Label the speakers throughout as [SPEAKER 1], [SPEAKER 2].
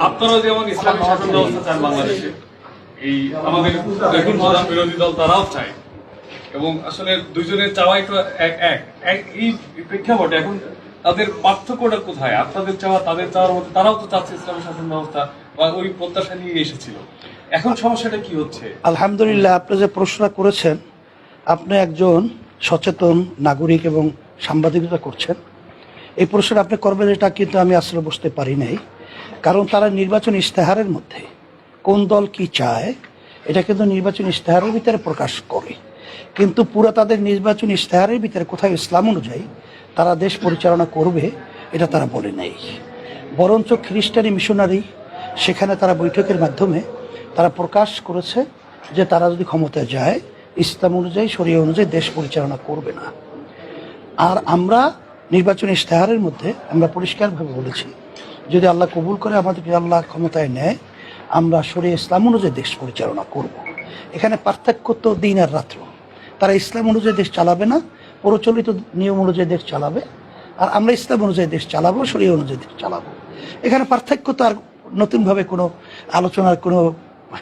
[SPEAKER 1] আপনারা যেমন ইসলামী শাসন ব্যবস্থা চান বাংলাদেশে, এই আমাদের দেখুন প্রধান বিরোধী দল তারাও চায়, এবং আসলে দুইজনের চাওয়াই তো এক এই প্রেক্ষাপটে এখন তাদের পার্থক্যটা কোথায়? আপনাদের চাওয়া তাদের চাওয়ার মধ্যে, তারাও তো চাচ্ছে ইসলামী শাসন ব্যবস্থা বা ওই প্রত্যাশা নিয়ে এসেছিল। এখন সমস্যাটা কি হচ্ছে?
[SPEAKER 2] আলহামদুলিল্লাহ, আপনি যে প্রশ্নটা করেছেন, আপনি একজন সচেতন নাগরিক এবং সাংবাদিকতা করছেন। এই প্রশ্নটা আপনি করবেন, এটা কিন্তু আমি আসলে বুঝতে পারি নাই। কারণ তারা নির্বাচন ইশতেহারের মধ্যে কোন দল কি চায় এটা কিন্তু নির্বাচন ইশতেহারের ভিতরে প্রকাশ করে, কিন্তু পুরো তাদের নির্বাচন ইশতেহারের ভিতরে কোথায় ইসলাম অনুযায়ী তারা দেশ পরিচালনা করবে এটা তারা বলে নেই। বরঞ্চ খ্রিস্টানি মিশনারি সেখানে তারা বৈঠকের মাধ্যমে তারা প্রকাশ করেছে যে তারা যদি ক্ষমতায় যায় ইসলাম অনুযায়ী, শরিয়া অনুযায়ী দেশ পরিচালনা করবে না। আর আমরা নির্বাচন ইশতেহারের মধ্যে আমরা পরিষ্কারভাবে বলেছি, যদি আল্লাহ কবুল করে আমাদেরকে আল্লাহ ক্ষমতায় নেয়, আমরা শরিয়া ইসলাম অনুযায়ী দেশ পরিচালনা করব। এখানে পার্থক্য তো দিন আর রাত্র। তারা ইসলাম অনুযায়ী দেশ চালাবে না, প্রচলিত নিয়ম অনুযায়ী দেশ চালাবে, আর আমরা ইসলাম অনুযায়ী দেশ চালাবো, শরিয়া অনুযায়ী দেশ চালাবো। এখানে পার্থক্য তো আর নতুনভাবে কোনো আলোচনার কোনো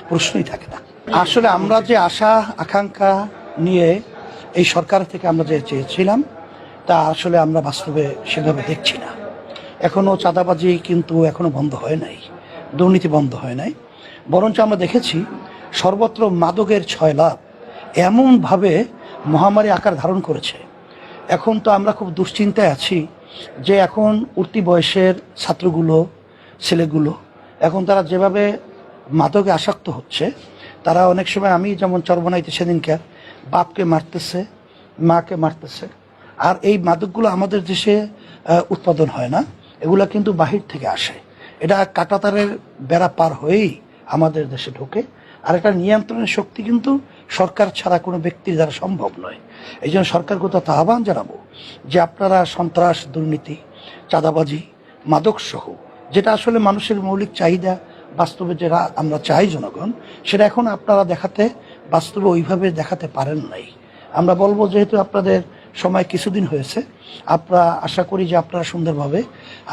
[SPEAKER 2] প্রশ্নই থাকে না। আসলে আমরা যে আশা আকাঙ্ক্ষা নিয়ে এই সরকার থেকে আমরা যে চেয়েছিলাম তা আসলে আমরা বাস্তবে সেভাবে দেখছি না। এখনও চাঁদাবাজি কিন্তু এখনও বন্ধ হয় নাই, দুর্নীতি বন্ধ হয় নাই। বরঞ্চ আমরা দেখেছি সর্বত্র মাদকের ছয়লাভ এমনভাবে মহামারী আকার ধারণ করেছে। এখন তো আমরা খুব দুশ্চিন্তায় আছি যে এখন উঠতি বয়সের ছাত্রগুলো, ছেলেগুলো এখন তারা যেভাবে মাদকে আসক্ত হচ্ছে, তারা অনেক সময়, আমি যেমন চরবনাইতে সেদিনকে বাপকে মারতেছে, মাকে মারতেছে। আর এই মাদকগুলো আমাদের দেশে উৎপাদন হয় না, এগুলা কিন্তু বাহির থেকে আসে। এটা কাঁটাতারের বেড়া পার হয়েই আমাদের দেশে ঢোকে। আর এটা নিয়ন্ত্রণের শক্তি কিন্তু সরকার ছাড়া কোনো ব্যক্তির দ্বারা সম্ভব নয়। এই জন্য সরকারকে তো আহ্বান জানাবো যে আপনারা সন্ত্রাস, দুর্নীতি, চাঁদাবাজি, মাদক সহ যেটা আসলে মানুষের মৌলিক চাহিদা, বাস্তবে যেটা আমরা চাই জনগণ, সেটা এখন আপনারা দেখাতে, বাস্তবে ওইভাবে দেখাতে পারেন নাই। আমরা বলবো যেহেতু আপনাদের সময় কিছুদিন হয়েছে, আপনারা আশা করি যে আপনারা সুন্দরভাবে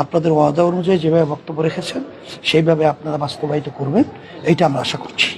[SPEAKER 2] আপনাদের ওয়াদা অনুযায়ী যেভাবে বক্তব্য রেখেছেন সেইভাবে আপনারা বাস্তবায়িত করবেন, এইটা আমরা আশা করছি।